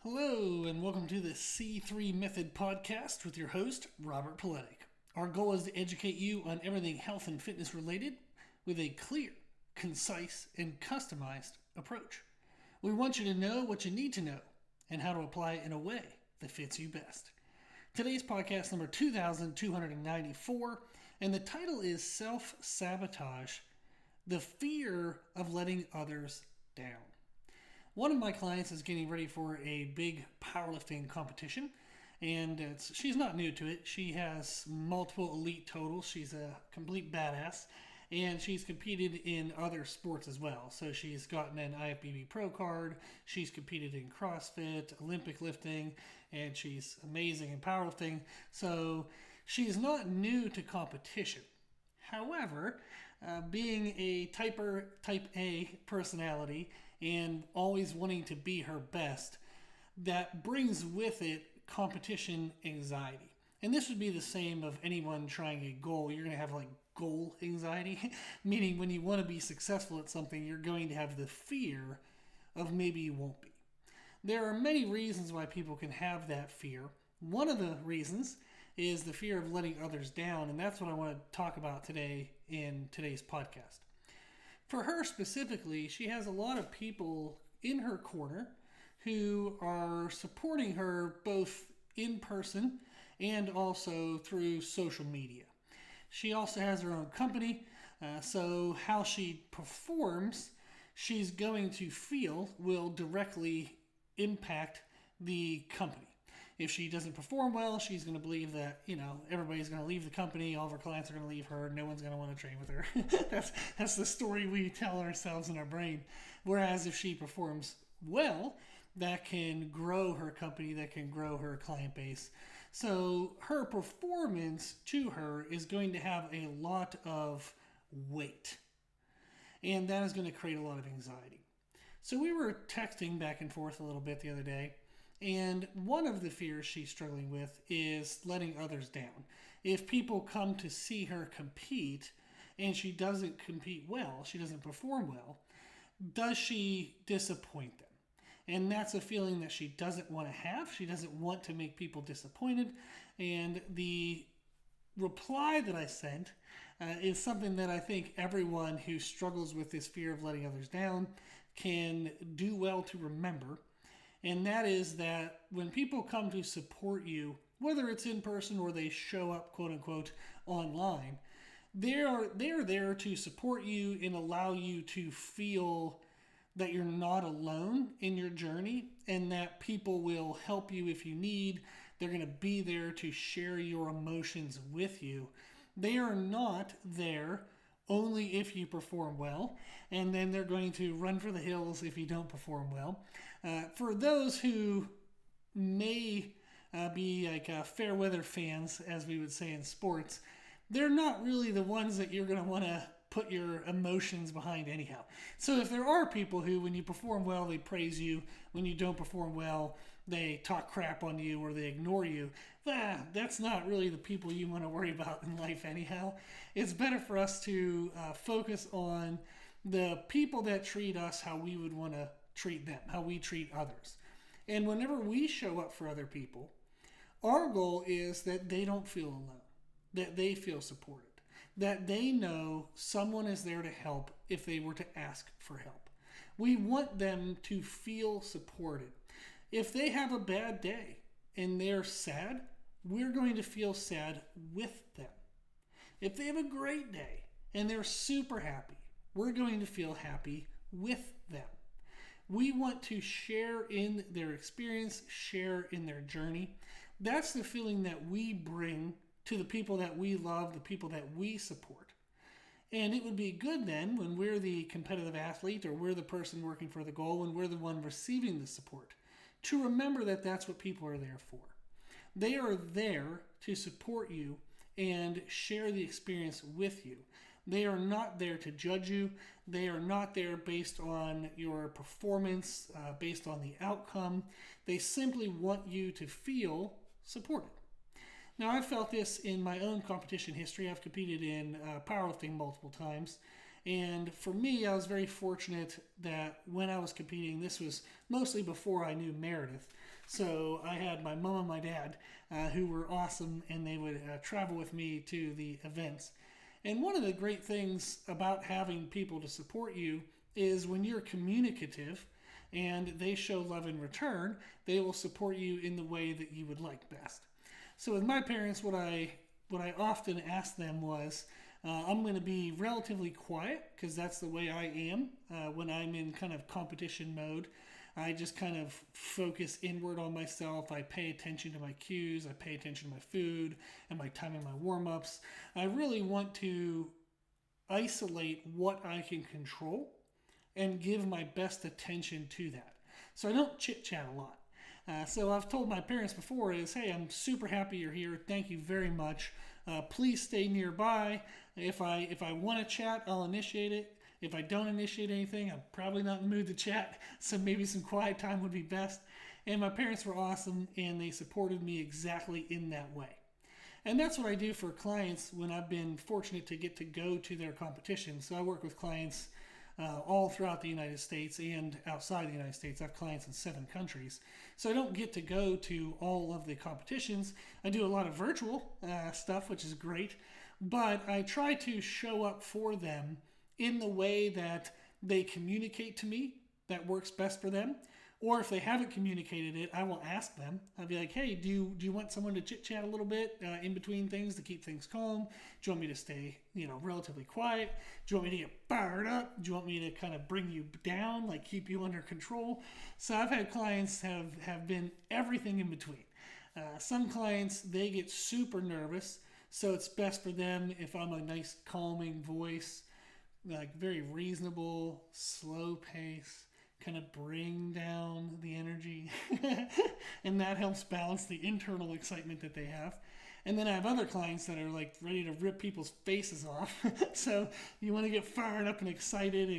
Hello, and welcome to the C3 Method podcast with your host, Robert Paletic. Our goal is to educate you on everything health and fitness related with a clear, concise, and customized approach. We want you to know what you need to know and how to apply it in a way that fits you best. Today's podcast number 2294, and the title is Self-Sabotage, the fear of letting others down. One of my clients is getting ready for a big powerlifting competition, and she's not new to it. She has multiple elite totals. She's a complete badass, and she's competed in other sports as well. So she's gotten an IFBB Pro card. She's competed in CrossFit, Olympic lifting, and she's amazing in powerlifting. So she's not new to competition. However, being a type A personality and always wanting to be her best, that brings with it competition anxiety. And this would be the same of anyone trying a goal. You're going to have like goal anxiety, meaning when you want to be successful at something, you're going to have the fear of maybe you won't be. There are many reasons why people can have that fear. One of the reasons is the fear of letting others down, and that's what I want to talk about today in today's podcast. For her specifically, she has a lot of people in her corner who are supporting her both in person and also through social media. She also has her own company, so how she performs, she's going to feel will directly impact the company. If she doesn't perform well, she's going to believe that, everybody's going to leave the company, all of her clients are going to leave her, no one's going to want to train with her. That's the story we tell ourselves in our brain. Whereas if she performs well, that can grow her company, that can grow her client base. So her performance to her is going to have a lot of weight. And that is going to create a lot of anxiety. So we were texting back and forth a little bit the other day. And one of the fears she's struggling with is letting others down. If people come to see her compete and she doesn't compete well, she doesn't perform well, does she disappoint them? And that's a feeling that she doesn't want to have. She doesn't want to make people disappointed. And the reply that I sent is something that I think everyone who struggles with this fear of letting others down can do well to remember. And that is that when people come to support you, whether it's in person or they show up, quote unquote, online, they're there to support you and allow you to feel that you're not alone in your journey and that people will help you if you need. They're going to be there to share your emotions with you. They are not there only if you perform well, and then they're going to run for the hills if you don't perform well. For those who may be like fair weather fans, as we would say in sports, they're not really the ones that you're going to want to put your emotions behind anyhow. So if there are people who, when you perform well, they praise you, when you don't perform well, they talk crap on you or they ignore you, that's not really the people you want to worry about in life anyhow. It's better for us to focus on the people that treat us how we would want to treat them, how we treat others. And whenever we show up for other people, our goal is that they don't feel alone, that they feel supported, that they know someone is there to help if they were to ask for help. We want them to feel supported. If they have a bad day and they're sad, we're going to feel sad with them. If they have a great day and they're super happy, we're going to feel happy with them. We want to share in their experience, share in their journey. That's the feeling that we bring to the people that we love, the people that we support. And it would be good then when we're the competitive athlete or we're the person working for the goal, when we're the one receiving the support, to remember that that's what people are there for. They are there to support you and share the experience with you. They are not there to judge you. They are not there based on your performance, based on the outcome. They simply want you to feel supported. Now, I've felt this in my own competition history. I've competed in powerlifting multiple times, And for me, I was very fortunate that when I was competing, this was mostly before I knew Meredith. So I had my mom and my dad who were awesome, and they would travel with me to the events. And one of the great things about having people to support you is when you're communicative and they show love in return, they will support you in the way that you would like best. So with my parents, what I often asked them was, I'm going to be relatively quiet because that's the way I am when I'm in kind of competition mode. I just kind of focus inward on myself. I pay attention to my cues. I pay attention to my food and my time in my warm-ups. I really want to isolate what I can control and give my best attention to that. So I don't chit-chat a lot. So I've told my parents before is, hey, I'm super happy you're here. Thank you very much. Please stay nearby. If I want to chat, I'll initiate it. If I don't initiate anything, I'm probably not in the mood to chat. So maybe some quiet time would be best. And my parents were awesome, and they supported me exactly in that way. And that's what I do for clients when I've been fortunate to get to go to their competitions. So I work with clients all throughout the United States and outside the United States. I have clients in 7 countries. So I don't get to go to all of the competitions. I do a lot of virtual stuff, which is great. But I try to show up for them in the way that they communicate to me that works best for them. Or if they haven't communicated it, I will ask them. I'll be like, hey, do you want someone to chit-chat a little bit in between things to keep things calm? Do you want me to stay, relatively quiet? Do you want me to get fired up? Do you want me to kind of bring you down, like keep you under control? So I've had clients have been everything in between. Some clients, they get super nervous, so it's best for them if I'm a nice calming voice, like very reasonable, slow pace, kind of bring down the energy. And that helps balance the internal excitement that they have. And then I have other clients that are like ready to rip people's faces off. So you want to get fired up and excited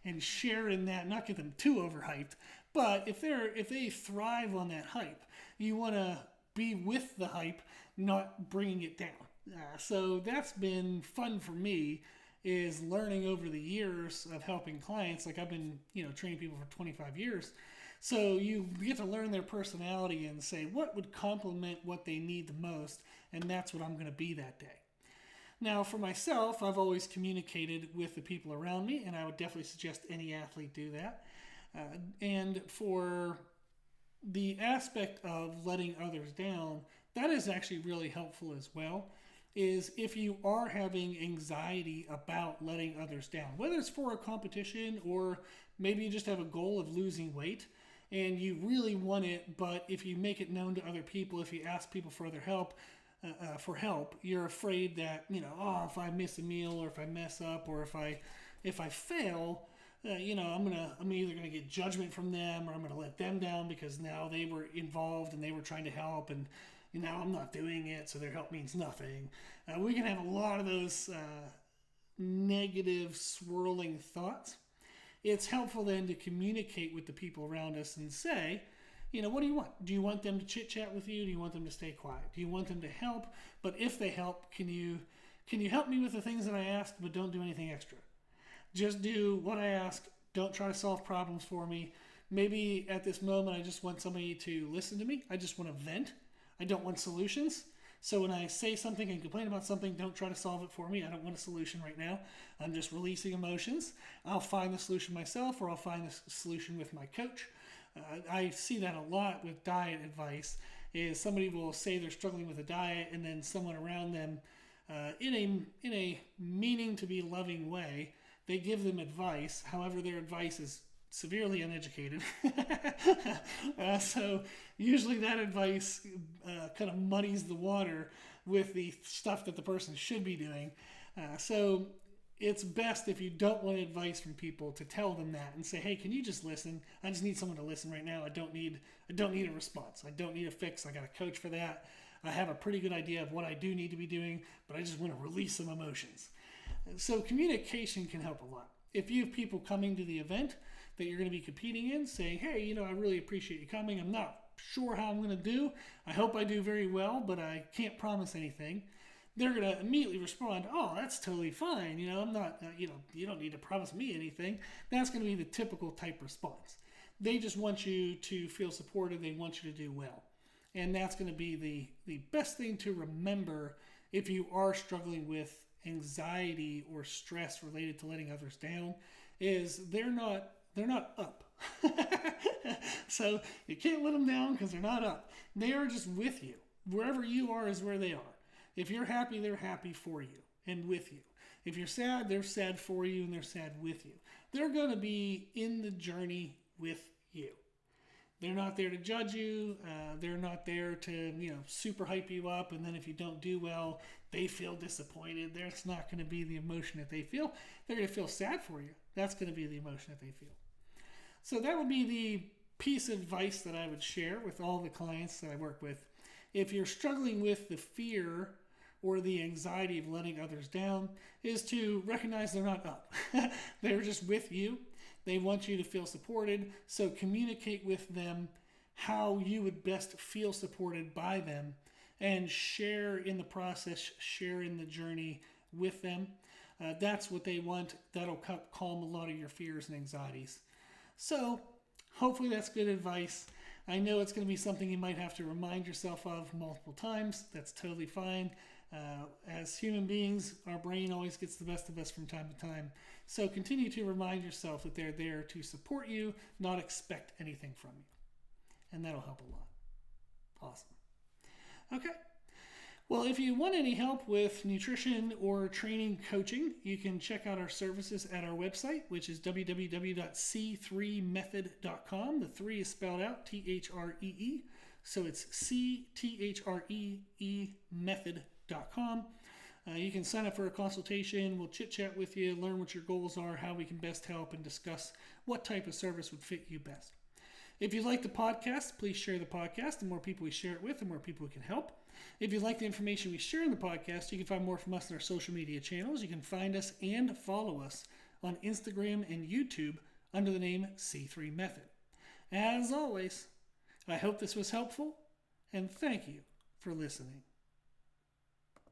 and share in that, not get them too overhyped. But if they thrive on that hype, you want to be with the hype, not bringing it down. So that's been fun for me, is learning over the years of helping clients. Like I've been, training people for 25 years. So you get to learn their personality and say what would complement what they need the most, and that's what I'm going to be that day. Now for myself, I've always communicated with the people around me, and I would definitely suggest any athlete do that. And for the aspect of letting others down, that is actually really helpful as well. Is if you are having anxiety about letting others down, whether it's for a competition or maybe you just have a goal of losing weight and you really want it, but if you make it known to other people, if you ask people for other help, you're afraid that, if I miss a meal or if I mess up or if I fail, I'm either going to get judgment from them or I'm going to let them down because now they were involved and they were trying to help, and now I'm not doing it, so their help means nothing. We can have a lot of those negative, swirling thoughts. It's helpful then to communicate with the people around us and say, what do you want? Do you want them to chit-chat with you? Do you want them to stay quiet? Do you want them to help? But if they help, can you help me with the things that I asked, but don't do anything extra? Just do what I asked. Don't try to solve problems for me. Maybe at this moment, I just want somebody to listen to me. I just want to vent. I don't want solutions. So when I say something and complain about something, don't try to solve it for me. I don't want a solution right now. I'm just releasing emotions. I'll find the solution myself, or I'll find the solution with my coach. I see that a lot with diet advice, is somebody will say they're struggling with a diet, and then someone around them, in a meaning to be loving way, they give them advice. However, their advice is severely uneducated. So usually that advice kind of muddies the water with the stuff that the person should be doing. So it's best, if you don't want advice from people, to tell them that and say, hey, can you just listen? I just need someone to listen right now. I don't need a response. I don't need a fix. I got a coach for that. I have a pretty good idea of what I do need to be doing, but I just want to release some emotions. So communication can help a lot. If you have people coming to the event that you're going to be competing in, saying, hey, I really appreciate you coming. I'm not sure how I'm going to do. I hope I do very well, but I can't promise anything. they're going to immediately respond, oh, that's totally fine. I'm not, you don't need to promise me anything. That's going to be the typical type response. They just want you to feel supported. They want you to do well. And that's going to be the best thing to remember if you are struggling with anxiety or stress related to letting others down, is they're not up. So you can't let them down because they're not up. They are just with you. Wherever you are is where they are. If you're happy, they're happy for you and with you. If you're sad, they're sad for you and they're sad with you. They're going to be in the journey with you. They're not there to judge you. They're not there to, super hype you up. And then if you don't do well, they feel disappointed. That's not going to be the emotion that they feel. They're going to feel sad for you. That's going to be the emotion that they feel. So that would be the piece of advice that I would share with all the clients that I work with. If you're struggling with the fear or the anxiety of letting others down, is to recognize they're not up. They're just with you. They want you to feel supported. So communicate with them how you would best feel supported by them, and share in the process, share in the journey with them. That's what they want. That'll calm a lot of your fears and anxieties. So hopefully that's good advice. I know it's going to be something you might have to remind yourself of multiple times. That's totally fine. As human beings, our brain always gets the best of us from time to time. So continue to remind yourself that they're there to support you, not expect anything from you. And that'll help a lot. Awesome. Okay. Well, if you want any help with nutrition or training coaching, you can check out our services at our website, which is www.c3method.com. The 3 is spelled out T-H-R-E-E. So it's C-T-H-R-E-E method.com. You can sign up for a consultation. We'll chit-chat with you, learn what your goals are, how we can best help, and discuss what type of service would fit you best. If you like the podcast, please share the podcast. The more people we share it with, the more people we can help. If you like the information we share in the podcast, you can find more from us on our social media channels. You can find us and follow us on Instagram and YouTube under the name C3 Method. As always, I hope this was helpful, and thank you for listening.